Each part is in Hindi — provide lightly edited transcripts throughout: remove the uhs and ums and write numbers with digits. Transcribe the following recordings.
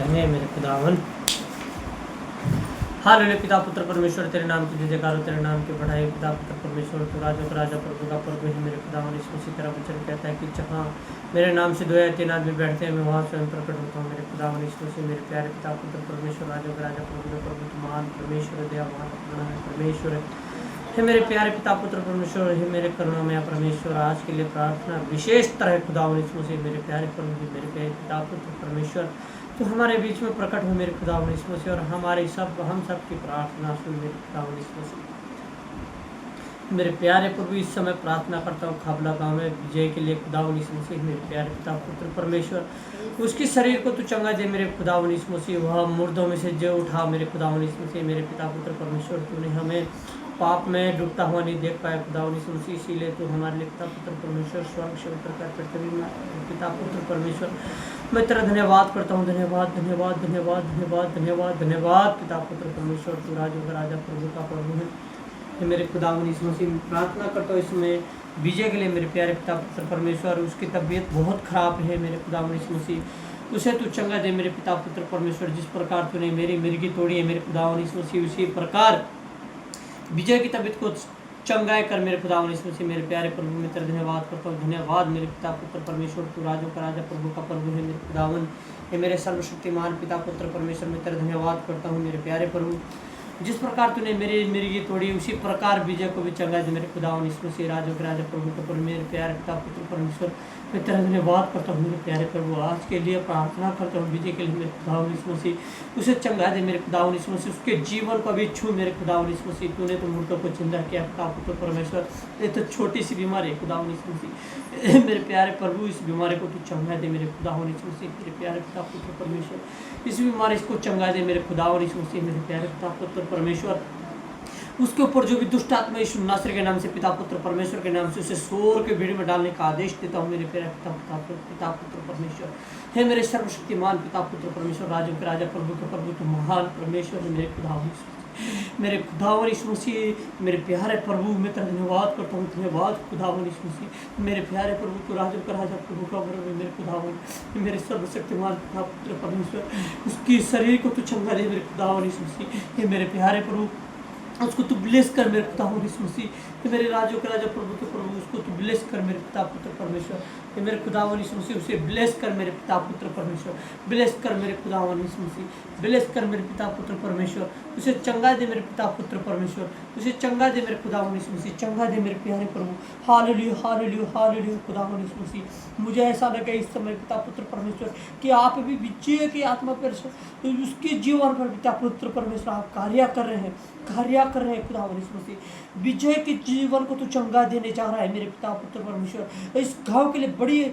है मेरे खुदावन। हालेलुया। पिता पुत्र परमेश्वर तेरे नाम की जयकार हो, तेरे नाम की बढ़ाई। पिता पुत्र परमेश्वर तू राजा का राजा प्रभु का प्रभु है मेरे खुदावन। इसमें इसी तरह वचन कहता है कि जहाँ मेरे नाम से 2 या 3 आदमी बैठते हैं मैं वहाँ स्वयं प्रकट होता हूँ मेरे खुदावन। इसमें से मेरे प्यारे पिता पुत्र परमेश्वर राजा का राजा प्रभु का प्रभु तू महान परमेश्वर दयावान अपना है परमेश्वर है मेरे प्यारे पिता पुत्र परमेश्वर है मेरे करुणामय परमेश्वर। आज के लिए प्रार्थना विशेष तरह खुदावन इसमें से मेरे प्यारे प्रभु मेरे प्यारे पिता पुत्र परमेश्वर तो हमारे बीच में प्रकट हो मेरे खुदावन इसमें से, और हमारे हम सब की प्रार्थना सुन मेरे खुदावन इसमें से। मेरे प्यारे प्रभु इस समय प्रार्थना करता हूँ खाबला गाँव में विजय के लिए खुदावन इसमें से मेरे प्यारे पिता पुत्र परमेश्वर उसकी शरीर को तू चंगा दे मेरे खुदावन इसमें से। वह मुर्दों में से जो उठा मेरे खुदावन इसमें से मेरे पिता पुत्र परमेश्वर तूने हमें पाप में डूबता हुआ नहीं देख पाया खुदावन इसमें से, इसीलिए तू हमारे लिए पिता पुत्र परमेश्वर स्वर्ग से उतर कर पृथ्वी में पिता पुत्र परमेश्वर मैं तेरा धन्यवाद करता हूँ। धन्यवाद धन्यवाद धन्यवाद धन्यवाद धन्यवाद धन्यवाद पिता पुत्र परमेश्वर तू राजा का राजा प्रभु का प्रभु है मेरे खुदावन इसमें से। प्रार्थना करता हूँ इसमें विजय के लिए मेरे प्यारे पिता पुत्र परमेश्वर। उसकी तबीयत बहुत खराब है मेरे खुदावन इसमें से, उसे तू चंगा दे मेरे पिता पुत्र परमेश्वर। जिस प्रकार तूने मेरी मिर्गी तोड़ी है मेरे खुदावन इसमें से, उसी प्रकार विजय की तबीयत को चंगाई कर मेरे खुदावन इसमें से। मेरे प्यारे प्रभु मैं तेरा धन्यवाद करता हूँ। धन्यवाद मेरे पिता पुत्र परमेश्वर तू राजों का राजा प्रभु का प्रभु है मेरे खुदावन। ये मेरे सर्वशक्तिमान पिता पुत्र परमेश्वर मैं तेरा धन्यवाद करता हूँ मेरे प्यारे प्रभु। जिस प्रकार तूने मेरी मिर्गी तोड़ी उसी प्रकार विजय को भी चंगा दे मेरे खुदावन इसमें से। राजों के राजा प्रभु का प्रभु मेरे प्यारे पिता पुत्र परमेश्वर मैं तेरा धन्यवाद करता हूँ मेरे प्यारे प्रभु। आज के लिए प्रार्थना करता हूँ विजय के लिए मेरे खुदावन इसमें से, उसे चंगा दे मेरे खुदावन इसमें से। उसके जीवन को भी छू मेरे खुदावन इसमें से। तूने तो मुर्दों को जिंदा किया पिता पुत्र परमेश्वर। ये तो छोटी सी बीमारी है खुदावन इसमें से। मेरे प्यारे प्रभु इस बीमारी को तू चंगा दे मेरे खुदावन इसमें से। मेरे प्यारे पिता पुत्र परमेश्वर इस बीमारी को चंगा दे मेरे खुदावन इसमें से। मेरे प्यारे पिता पुत्र परमेश्वर उसके ऊपर जो भी दुष्ट आत्मा यीशु नासरी के नाम से पिता पुत्र परमेश्वर के नाम से उसे सोर के भीड़ में डालने का आदेश देता हूँ मेरे प्यारे पिता पुत्र परमेश्वर। हे मेरे सर्वशक्तिमान पिता पुत्र परमेश्वर राजों के राजा प्रभु के प्रभु तो महान परमेश्वर है मेरे खुदावन मेरे खुदावन यीशु मसीह। मेरे प्यारे प्रभु मैं तेरा धन्यवाद करता हूँ। धन्यवाद खुदावन यीशु मसीह। मेरे प्यारे प्रभु तो राजों का राजा प्रभु का प्रभु मेरे खुदावन मेरे सर्वशक्तिमान पिता पुत्र परमेश्वर। उसकी शरीर को तू चंगा दे मेरे खुदावन यीशु मसीह। हे मेरे प्यारे प्रभु उसको तू ब्लेस कर मेरे खुदावन यीशु मसीह। मेरे राजों के राजा प्रभु के प्रभु उसको तू ब्लेस कर मेरे पिता पुत्र परमेश्वर। ये मेरे खुदावन यीशु मसीह उसे ब्लेस कर मेरे पिता पुत्र परमेश्वर। ब्लेस कर मेरे खुदावन यीशु मसीह। ब्लेस कर मेरे पिता पुत्र परमेश्वर। उसे चंगा दे मेरे पिता पुत्र परमेश्वर। उसे चंगा दे मेरे खुदावन यीशु मसीह। चंगा दे मेरे प्यारे प्रभु। हालेलुया हालेलुया हालेलुया खुदावन यीशु मसीह। मुझे ऐसा लगे इस समय पिता पुत्र परमेश्वर कि आप भी विजय की आत्मा पर उसके जीवन पर पिता पुत्र परमेश्वर आप कार्य कर रहे हैं खुदावन यीशु मसीह। विजय के जीवन को तो चंगा देने जा रहा है मेरे पिता पुत्र परमेश्वर। इस गांव के लिए बड़ी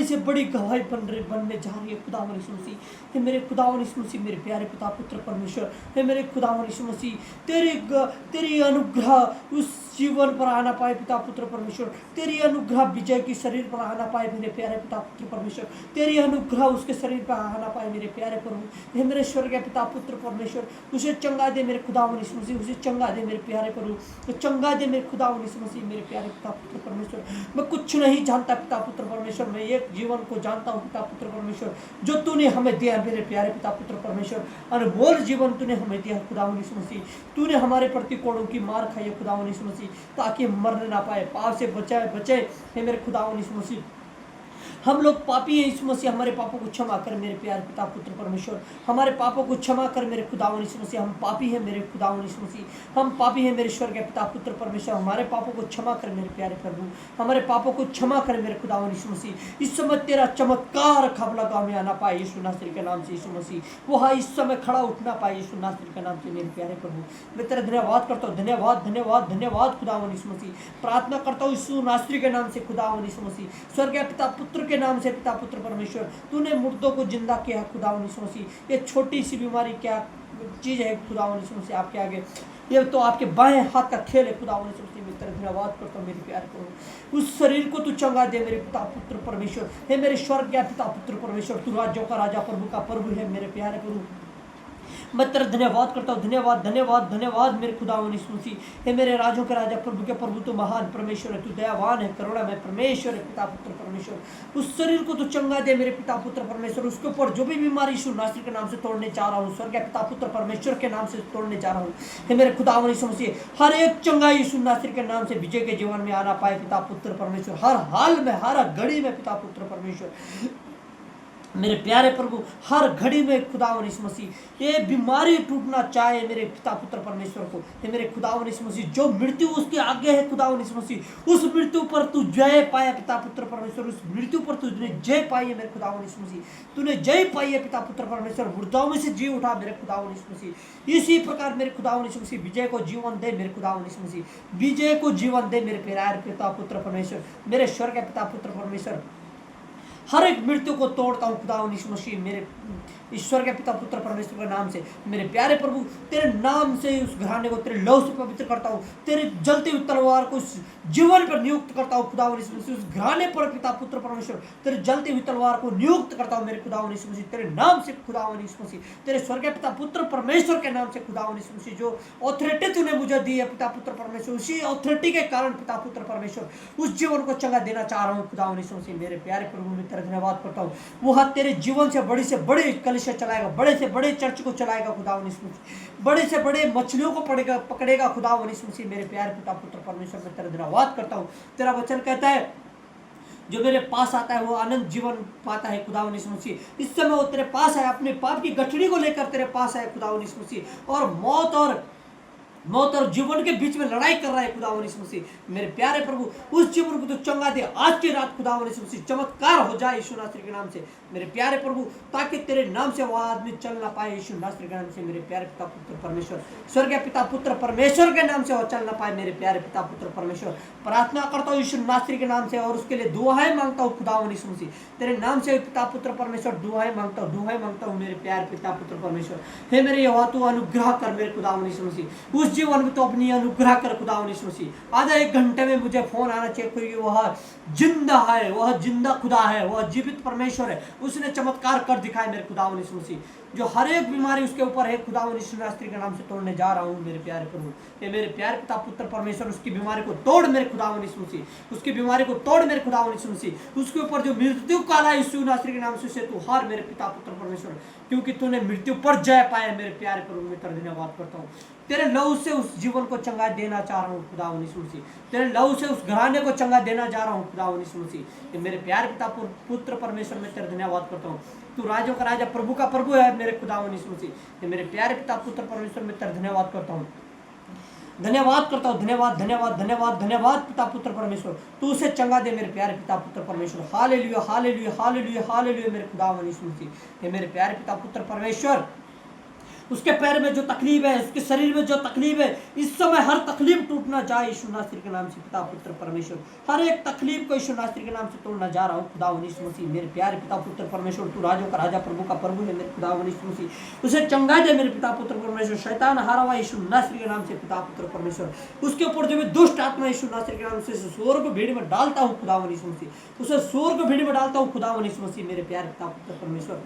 से बड़ी गवाही बनने जा रही है खुदावन यीशु मसीह। हे मेरे खुदावन यीशु मसीह मेरे प्यारे पिता पुत्र परमेश्वर। हे मेरे खुदावन यीशु मसीह तेरी अनुग्रह उस जीवन पर आना पाए पिता पुत्र परमेश्वर। तेरी अनुग्रह विजय की शरीर पर आना पाए मेरे प्यारे पिता पुत्र परमेश्वर। तेरी अनुग्रह उसके शरीर पर आना पाए मेरे प्यारे प्रभु। हे मेरे स्वर्गीय पिता पुत्र परमेश्वर उसे चंगा दे मेरे खुदावन यीशु मसीह। उसे चंगा दे मेरे प्यारे प्रभु। चंगा दे मेरे खुदावन यीशु मसीह मेरे प्यारे पिता पुत्र परमेश्वर। मैं कुछ नहीं जानता पिता पुत्र परमेश्वर, मैं एक जीवन को जानता हूँ पिता पुत्र परमेश्वर जो तूने हमें दिया मेरे प्यारे पिता पुत्र परमेश्वर। अनमोल जीवन तूने हमें दिया खुदावन यीशु मसीह। तूने हमारे प्रतिकोणों की मार खाई है खुदावन यीशु मसीह ताकि मरने ना पाए, पाप से बचे हे मेरे खुदावन यीशु मसीह। हम लोग पापी हैं यीशु मसीह। हमारे पापों को क्षमा कर मेरे प्यारे पिता पुत्र परमेश्वर। हमारे पापों को क्षमा कर मेरे खुदावन यीशु मसीह। हम पापी हैं मेरे खुदावन यीशु मसीह। हम पापी हैं मेरे स्वर्गीय पिता पुत्र परमेश्वर। हमारे पापों को क्षमा कर मेरे प्यारे प्रभु। हमारे पापों को क्षमा कर मेरे खुदावन यीशु मसीह। इस समय तेरा चमत्कार खाबला गाँव में आना पाए यीशु नासरी के नाम से यीशु मसीह। वहाँ इस समय खड़ा उठना पाए यीशु नासरी के नाम से मेरे प्यारे प्रभु। मैं तेरा धन्यवाद करता हूँ। धन्यवाद धन्यवाद धन्यवाद खुदावन यीशु मसीह। प्रार्थना करता हूँ यीशु नासरी के नाम से खुदावन यीशु मसीह। स्वर्गीय पिता पुत्र के नाम से पिता पुत्र परमेश्वर। तूने मुर्दों को जिंदा किया है खुदावन यीशु मसीह। ये छोटी सी बीमारी क्या चीज है खुदावन यीशु मसीह आपके आगे, ये तो आपके बाएं हाथ का खेल है खुदावन यीशु मसीह। मैं तेरा धन्यवाद करता हूँ मेरे प्यारे प्रभु। उस शरीर को तू चंगा दे मेरे पिता पुत्र परमेश्वर। हे मेरे स्वर्गीय पिता पुत्र परमेश्वर तू राज्यों का राजा प्रभु का प्रभु है मेरे प्यारे प्रभु। मैं तेरा धन्यवाद करता हूँ, धन्यवाद धन्यवाद धन्यवाद मेरे खुदावन यीशु मसीह। हे मेरे राजों के राजा, प्रभु के प्रभु, तू महान परमेश्वर है, तू दयावान है, करुणा में परमेश्वर है, पिता पुत्र परमेश्वर। उस शरीर को तू चंगा दे मेरे पिता पुत्र परमेश्वर। उसके ऊपर जो भी बीमारी यीशु नासरी के नाम से तोड़ने जा रहा हूँ, स्वर्ग पिता पुत्र परमेश्वर के नाम से तोड़ने जा रहा हूँ। हे मेरे खुदावन यीशु मसीह, हर एक चंगा यीशु नासरी के नाम से विजय के जीवन में आना पाए पिता पुत्र परमेश्वर, हर हाल में, हर घड़ी में पिता पुत्र परमेश्वर। मेरे प्यारे प्रभु, हर घड़ी में खुदावन यीशु मसीह ये बीमारी टूटना चाहे मेरे पिता पुत्र परमेश्वर को। ये मेरे खुदावन यीशु मसीह, जो मृत्यु उसके आगे है खुदावन यीशु मसीह, उस मृत्यु पर तू जय पाया पिता पुत्र परमेश्वर। उस मृत्यु पर तूने जय पाई है मेरे खुदावन यीशु मसीह, तूने जय पाई है पिता पुत्र परमेश्वर। मुर्दाओं में से जी उठा मेरे खुदावन यीशु मसीह। इसी प्रकार मेरे खुदावन यीशु मसीह विजय को जीवन दे मेरे खुदावन यीशु मसीह, विजय को जीवन दे मेरे प्यारे पिता पुत्र परमेश्वर, मेरे स्वर्ग पिता पुत्र परमेश्वर। हर एक मृत्यु को तोड़ता हूँ खुदावन यीशु मसीह, मेरे ईश्वर के पिता पुत्र परमेश्वर के नाम से। मेरे प्यारे प्रभु, तेरे नाम से उस घराने को तेरे लहू से पवित्र करता हूँ, तेरे जलती हुई तलवार को उस जीवन पर नियुक्त करता हूँ खुदावन यीशु मसीह। उस घराने पर पिता पुत्र परमेश्वर तेरे जलती हुई तलवार को नियुक्त करता हूँ मेरे खुदावन यीशु मसीह, तेरे नाम से खुदावन यीशु मसीह, तेरे स्वर्ग पिता पुत्र परमेश्वर के नाम से खुदावन यीशु मसीह। जो ऑथोरिटी तूने मुझे दी है पिता पुत्र परमेश्वर, उसी ऑथोरिटी के कारण पिता पुत्र परमेश्वर उस जीवन को चंगा देना चाह रहा हूँ खुदावन यीशु मसीह। मेरे प्यारे प्रभु, मैं तेरा धन्यवाद करता हूँ। वो हाथ तेरे जीवन से बड़ी कलिसिया चलाएगा, बड़े से बड़े चर्च को चलाएगा खुदावन यीशु मसीह, बड़े से बड़े मछलियों को पकड़ेगा खुदावन यीशु मसीह। मेरे प्यारे पिता पुत्र परमेश्वर, मैं तेरा धन्यवाद करता हूँ। तेरा वचन कहता है जो मेरे पास आता है वो आनंद जीवन पाता है खुदावन यीशु मसीह। इस समय वो तेरे पास है, अपने पाप की गठरी को लेकर तेरे पास है खुदावन यीशु मसीह, और मौत और जीवन के बीच में लड़ाई कर रहा है खुदावन यीशु मसीह। मेरे प्यारे प्रभु, उस जीवन को तो चंगा दे आज की रात खुदावन यीशु मसीह, चमत्कार हो जाए यीशु नासरी के नाम से मेरे प्यारे प्रभु, ताकि तेरे नाम से वह आदमी चल ना पाए यीशु नासरी के नाम से। मेरे प्यारे पिता पुत्र परमेश्वर, स्वर्गीय पिता पुत्र परमेश्वर के नाम से वह चल ना पाए मेरे प्यारे पिता पुत्र परमेश्वर। प्रार्थना करता हूँ यीशु नासरी के नाम से, और उसके लिए दुआएं मांगता हूँ खुदावन यीशु मसीह, तेरे नाम से पिता पुत्र परमेश्वर दुआएं मांगता हूँ मेरे प्यारे पिता पुत्र परमेश्वर। हे मेरे यहोवा, तू अनुग्रह कर मेरे खुदावन यीशु मसीह, उस जीवन में तो अपनी अनुग्रह कर खुदावन यीशु मसीह। आधा एक घंटे में मुझे फोन आना चाहिए क्योंकि वह जिंदा है, वह जिंदा खुदा है, वह जीवित परमेश्वर है, उसने चमत्कार कर दिखाए मेरे खुदावन यीशु मसीह। जो हर एक बीमारी उसके ऊपर है खुदावन यीशु नासरी के नाम से तोड़ने जा रहा हूँ मेरे प्यारे प्रभु। ये मेरे प्यारे पिता पुत्र परमेश्वर, उसकी बीमारी को तोड़ मेरे खुदावन यीशु मसीह, उसकी बीमारी को तोड़ मेरे खुदावन यीशु मसीह। उसके ऊपर जो मृत्यु काल है यीशु नासरी के नाम से तू हार मेरे पिता पुत्र परमेश्वर, क्योंकि तूने मृत्यु पर जय पाया मेरे प्यारे प्रभु। मैं तेरा धन्यवाद करता हूँ। तेरे लहू से उस जीवन को चंगा देना चाह रहा हूँ खुदावन यीशु मसीह, तेरे लहू से उस घराने को चंगा देना जा रहा हूँ खुदावन यीशु मसीह। मेरे प्यारे पिता पुत्र परमेश्वर, मैं तेरा धन्यवाद करता हूँ। तू राजों का राजा, प्रभु का प्रभु है मेरे खुदावन यीशु मसीह। मेरे प्यारे पिता पुत्र परमेश्वर, मैं तेरा धन्यवाद करता हूँ, धन्यवाद करता हूँ। धन्यवाद धन्यवाद धन्यवाद धन्यवाद पिता पुत्र परमेश्वर, तू उसे चंगा दे मेरे प्यारे पिता पुत्र परमेश्वर। हालेलुया हालेलुया हालेलुया हालेलुया मेरे खुदावन यीशु मसीह। मेरे प्यारे पिता पुत्र परमेश्वर, उसके पैर में जो तकलीफ है, उसके शरीर में जो तकलीफ है, इस समय हर तकलीफ टूटना जाए यीशु नासरी के नाम से पिता पुत्र परमेश्वर। हर एक तकलीफ को यीशु नासरी के नाम से तोड़ना जा रहा हूँ खुदावन यीशु मसीह। मेरे प्यारे पिता पुत्र परमेश्वर, तू राजों का राजा, प्रभु का प्रभु है मेरे खुदावन यीशु मसीह, उसे चंगा दे मेरे पिता पुत्र परमेश्वर। शैतान हारा हुआ यीशु नासरी के नाम से पिता पुत्र परमेश्वर। उसके ऊपर जो भी दुष्ट आत्मा यीशु नासरी के नाम से सूअर को भीड़ में डालता हूँ खुदावन यीशु मसीह, उसे सूअर को भीड़ में डालता हूँ खुदावन यीशु मसीह। मेरे प्यारे पिता पुत्र परमेश्वर,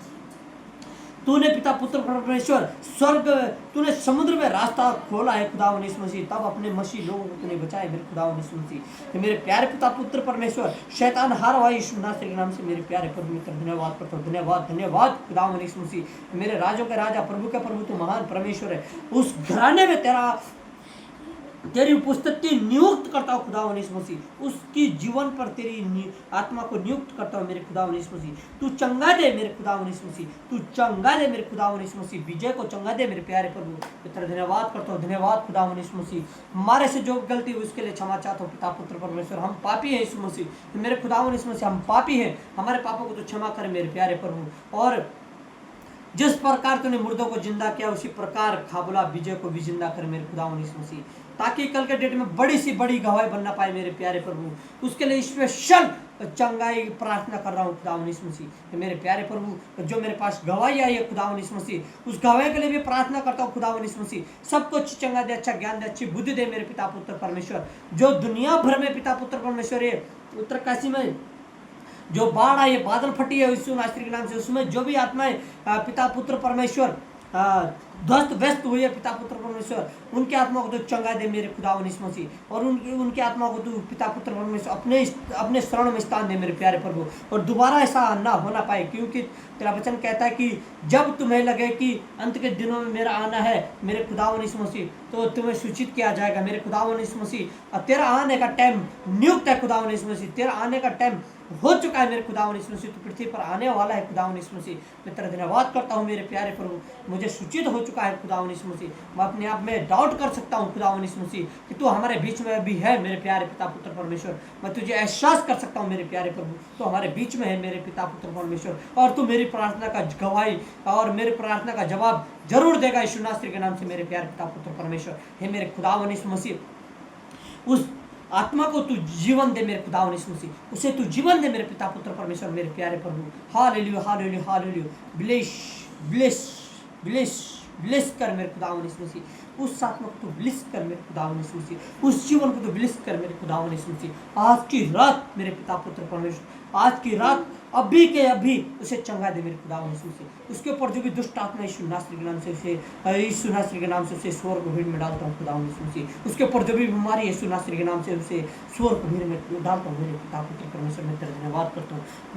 तूने पिता पुत्र परमेश्वर स्वर्ग, तूने समुद्र में रास्ता खोला है खुदावन यीशु मसीह, तब अपने मसीह लोगों को तूने बचाए मेरे खुदावन यीशु मसीह। मेरे प्यारे पिता पुत्र परमेश्वर, शैतान हार हुआ यीशु नासरी के नाम से मेरे प्यारे प्रभु, मैं तेरा धन्यवाद करता हूँ। धन्यवाद धन्यवाद खुदावन यीशु मसीह। मेरे राजों के राजा, प्रभु के प्रभु, तू महान परमेश्वर है। उस घराने में तेरी उपस्थिति नियुक्त करता हूँ खुदावन यीशु मसीह, उसकी जीवन पर तेरी आत्मा को नियुक्त करता हूँ मेरे खुदावन यीशु मसीह। तू चंगा दे मेरे खुदावन यीशु मसीह, तू चंगा दे मेरे खुदावन यीशु मसीह। विजय को चंगा दे मेरे प्यारे प्रभु, मैं तेरा धन्यवाद करता हूँ। धन्यवाद खुदावन यीशु मसीह। हमारे से जो गलती हुई उसके लिए क्षमा चाहता हूँ पिता पुत्र परमेश्वर। हम पापी हैं यीशु मसीह, मेरे खुदावन यीशु मसीह, हम पापी हैं, हमारे पापों को तो क्षमा करे मेरे प्यारे प्रभु। और जिस प्रकार तूने मुर्दों को जिंदा किया, उसी प्रकार खाबुला विजय को भी जिंदा कर मेरे खुदावन यीशु मसीह, ताकि कल के डेट में बड़ी सी बड़ी गवाही बनना पाए मेरे प्यारे प्रभु। उसके लिए स्पेशल चंगाई प्रार्थना कर रहा हूँ खुदावन यीशु मसीह। मेरे प्यारे प्रभु, जो मेरे पास गवाही आई है खुदावन यीशु मसीह, उस गवाही के लिए भी प्रार्थना करता हूँ खुदावन यीशु मसीह। सबको चंगा दे, अच्छा ज्ञान दे, अच्छी बुद्धि दे मेरे पिता पुत्र परमेश्वर। जो दुनिया भर में पिता पुत्र परमेश्वर है, उत्तरकाशी में जो बाढ़ आई है, बादल फटी है यीशु नासरी के नाम से, उसमें जो भी आत्माएं पिता पुत्र परमेश्वर ध्वस्त व्यस्त हुए पिता पुत्र परमेश्वर, उनकी आत्मा को तो चंगा दे मेरे खुदावन यीशु मसीह, और उनकी आत्मा को तो पिता पुत्र परमेश्वर अपने शरण में स्थान दे मेरे प्यारे प्रभु, और दोबारा ऐसा ना होना पाए, क्योंकि तेरा वचन कहता है कि जब तुम्हें लगे कि अंत के दिनों में मेरा आना है मेरे खुदावन यीशु मसीह, तो तुम्हें सूचित किया जाएगा मेरे खुदावन यीशु मसीह। तेरा आने का टाइम नियुक्त है खुदावन यीशु मसीह, तेरा आने का टाइम हो चुका है मेरे खुदावन यीशु मसीह, तो पृथ्वी पर आने वाला है खुदावन यीशु मसीह। मैं तेरा धन्यवाद करता हूँ मेरे प्यारे प्रभु, मुझे सूचित हो चुका है खुदावन यीशु मसीह। मैं अपने आप में डाउट कर सकता हूँ खुदावन यीशु मसीह कि तू हमारे बीच में भी है मेरे प्यारे पिता पुत्र परमेश्वर। मैं तुझे एहसास कर सकता हूँ मेरे प्यारे प्रभु, तो हमारे बीच में है मेरे पिता पुत्र परमेश्वर, और तू मेरी प्रार्थना का गवाही और मेरी प्रार्थना का जवाब जरूर देगा यीशु नासरी के नाम से मेरे प्यारे पिता पुत्र परमेश्वर। हे मेरे खुदावन यीशु मसीह, उस आत्मा को तू जीवन दे मेरे खुदावन यीशु मसीह, उसे तू जीवन दे मेरे पिता पुत्र परमेश्वर मेरे प्यारे प्रभु। Hallelujah hallelujah hallelujah, bless bless bless bless कर मेरे खुदावन यीशु मसीह, उस आत्मा को तू ब्लेस कर मेरे खुदावन यीशु मसीह, उस जीवन को तू ब्लेस कर मेरे खुदावन यीशु मसीह। आज की रात मेरे पिता पुत्र परमेश्वर, आज की रात अभी के अभी उसे चंगा दे मेरे खुदावन यीशु मसीह। उसके ऊपर जो भी दुष्ट आत्मा यीशु नासरी के नाम से उसे यीशु नासरी के नाम से उसे स्वर को भीड़ में डालता हूँ खुदावन यीशु मसीह। उसके ऊपर जो भी बीमारी यीशु नासरी के नाम से उसे स्वर को भीड़ में डालता हूँ मेरे पिता पुत्र परमेश्वर। मैं तेरा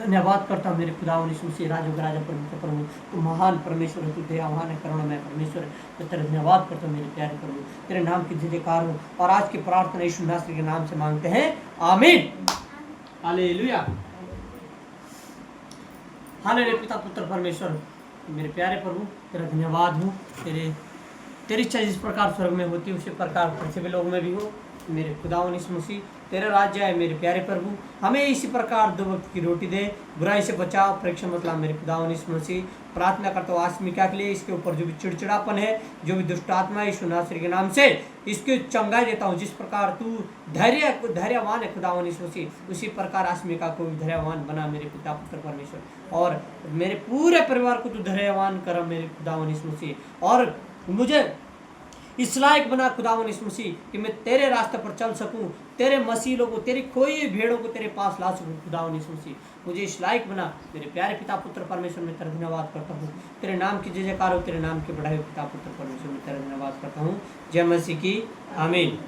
धन्यवाद करता हूँ मेरे खुदावन यीशु मसीह, राजों का राजा परमेश्वर प्रभु, तू महान परमेश्वर है, तू दयावान है, करुणामय परमेश्वर है। मैं तेरा धन्यवाद करता हूँ मेरे प्यारे प्रभु, तेरे नाम की जयकार हो, और आज की प्रार्थना यीशु नासरी के नाम से मांगते हैं, आमीन हालेलुया हालेलुया। पिता पुत्र परमेश्वर मेरे प्यारे प्रभु, तेरा धन्यवाद हो, तेरी इच्छा जिस प्रकार स्वर्ग में होती है उसी प्रकार पृथ्वी लोग में भी हो मेरे खुदावन यीशु मसीह। तेरा राज्य है मेरे प्यारे प्रभु, हमें इसी प्रकार 2 वक्त की रोटी दे, बुराई से बचाओ, परीक्षा मत ला मेरे खुदावन यीशु मसीह। प्रार्थना करता हूँ आसमिका के लिए, इसके ऊपर जो भी चिड़चिड़ापन है, जो भी दुष्ट आत्मा है यीशु नासरी के नाम से इसके चंगाई देता हूँ। जिस प्रकार तू धैर्यवान है खुदावन यीशु मसीह, उसी प्रकार आसमिका को भी धैर्यवान बना मेरे पिता पुत्र परमेश्वर, और मेरे पूरे परिवार को तू धैर्यवान कर मेरे खुदावन यीशु मसीह, और मुझे इस लायक बना खुदावन यीशु मसीह कि मैं तेरे रास्ते पर चल सकूं, तेरे मसीलों को, तेरी खोई भेड़ों को तेरे पास ला सकूं खुदावन यीशु मसीह। मुझे इस लायक बना मेरे प्यारे पिता पुत्र परमेश्वर। मैं तेरा धन्यवाद करता हूँ, तेरे नाम की जय जयकार हो, तेरे नाम की बढ़ाई हो पिता पुत्र परमेश्वर। मैं तेरा धन्यवाद करता हूँ। जय मसीह की आमीन।